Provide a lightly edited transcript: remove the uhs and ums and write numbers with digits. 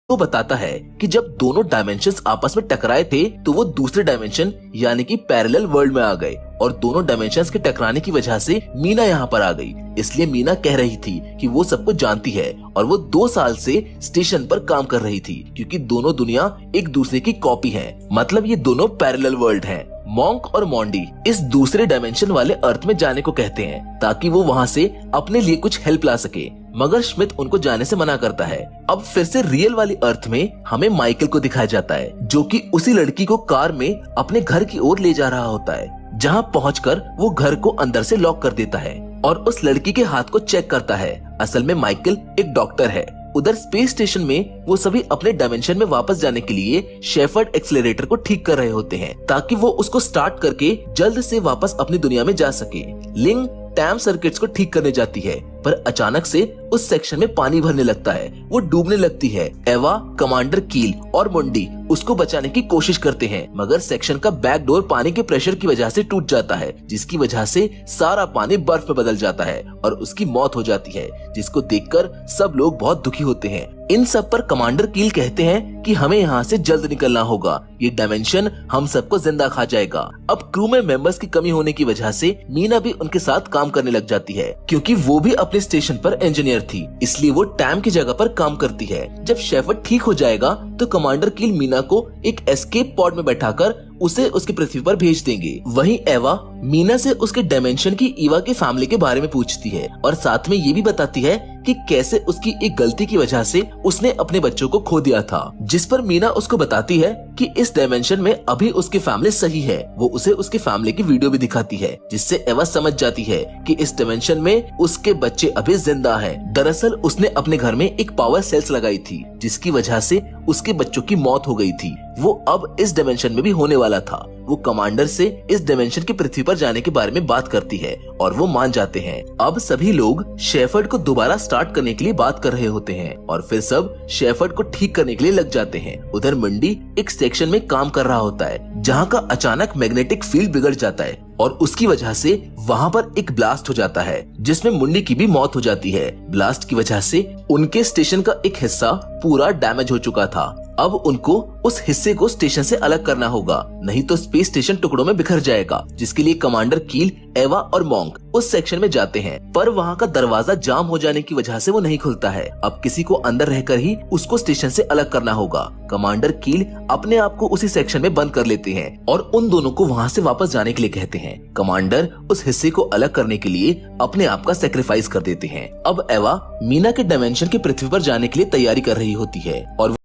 वो बताता है कि जब दोनों डायमेंशंस आपस में टकराए थे तो वो दूसरे डायमेंशन यानी कि पैरेलल वर्ल्ड में आ गए और दोनों डायमेंशंस के टकराने की वजह से मीना यहाँ पर आ गई। इसलिए मीना कह रही थी कि वो सब कुछ जानती है और वो 2 साल से स्टेशन पर काम कर रही थी क्योंकि दोनों दुनिया एक दूसरे की कॉपी है, मतलब ये दोनों पैरेलल वर्ल्ड हैं। मॉन्क और मॉन्डी इस दूसरे डायमेंशन वाले अर्थ में जाने को कहते हैं ताकि वो वहाँ से अपने लिए कुछ हेल्प ला सके, मगर स्मिथ उनको जाने से मना करता है। अब फिर से रियल वाली अर्थ में हमें माइकल को दिखाया जाता है जो कि उसी लड़की को कार में अपने घर की ओर ले जा रहा होता है, जहाँ पहुंचकर वो घर को अंदर से लॉक कर देता है और उस लड़की के हाथ को चेक करता है। असल में माइकल एक डॉक्टर है। उधर स्पेस स्टेशन में वो सभी अपने डायमेंशन में वापस जाने के लिए शेफर्ड एक्सेलरेटर को ठीक कर रहे होते हैं ताकि वो उसको स्टार्ट करके जल्द से वापस अपनी दुनिया में जा सके। लिंग टैम सर्किट्स को ठीक करने जाती है पर अचानक से उस सेक्शन में पानी भरने लगता है, वो डूबने लगती है। एवा, कमांडर कील और मुंडी उसको बचाने की कोशिश करते हैं मगर सेक्शन का बैक डोर पानी के प्रेशर की वजह से टूट जाता है, जिसकी वजह से सारा पानी बर्फ में बदल जाता है और उसकी मौत हो जाती है, जिसको देखकर सब लोग बहुत दुखी होते हैं। इन सब पर कमांडर कील कहते हैं कि हमें यहाँ से जल्द निकलना होगा, ये डायमेंशन हम सबको जिंदा खा जाएगा। अब क्रू में मेंबर्स की कमी होने की वजह से मीना भी उनके साथ काम करने लग जाती है क्योंकि वो भी अपने स्टेशन पर इंजीनियर थी, इसलिए वो टैम की जगह पर काम करती है। जब शेफर्ड ठीक हो जाएगा तो कमांडर कील मीना को एक एस्केप पॉड में बैठाकर उसे उसकी पृथ्वी पर भेज देंगे। वहीं एवा मीना से उसके डायमेंशन की ईवा के फैमिली के बारे में पूछती है और साथ में ये भी बताती है कि कैसे उसकी एक गलती की वजह से उसने अपने बच्चों को खो दिया था, जिस पर मीना उसको बताती है कि इस डायमेंशन में अभी उसकी फैमिली सही है। वो उसे उसकी फैमिली की वीडियो भी दिखाती है जिससे एवा समझ जाती है कि इस डायमेंशन में उसके बच्चे अभी जिंदा हैं। दरअसल उसने अपने घर में एक पावर सेल्स लगाई थी जिसकी वजह से उसके बच्चों की मौत हो गई थी। वो अब इस डायमेंशन में भी होने वाला था। वो कमांडर से इस डायमेंशन की पृथ्वी पर जाने के बारे में बात करती है और वो मान जाते हैं। अब सभी लोग शेफर्ड को दोबारा स्टार्ट करने के लिए बात कर रहे होते हैं और फिर सब शेफर्ड को ठीक करने के लिए लग जाते हैं। उधर मंडी एक सेक्शन में काम कर रहा होता है जहाँ का अचानक मैग्नेटिक फील्ड बिगड़ जाता है और उसकी वजह से वहाँ पर एक ब्लास्ट हो जाता है जिसमें मुंडी की भी मौत हो जाती है। ब्लास्ट की वजह से उनके स्टेशन का एक हिस्सा पूरा डैमेज हो चुका था। अब उनको उस हिस्से को स्टेशन से अलग करना होगा, नहीं तो स्पेस स्टेशन टुकड़ों में बिखर जाएगा, जिसके लिए कमांडर कील, एवा और मॉन्क उस सेक्शन में जाते हैं पर वहाँ का दरवाजा जाम हो जाने की वजह से वो नहीं खुलता है। अब किसी को अंदर रहकर ही उसको स्टेशन से अलग करना होगा। कमांडर कील अपने आप को उसी सेक्शन में बंद कर लेते हैं और उन दोनों को वहाँ से वापस जाने के लिए कहते हैं। कमांडर उस हिस्से को अलग करने के लिए अपने आप का सेक्रीफाइस कर देते हैं। अब एवा मीना के डायमेंशन की पृथ्वी पर जाने के लिए तैयारी कर रही होती है और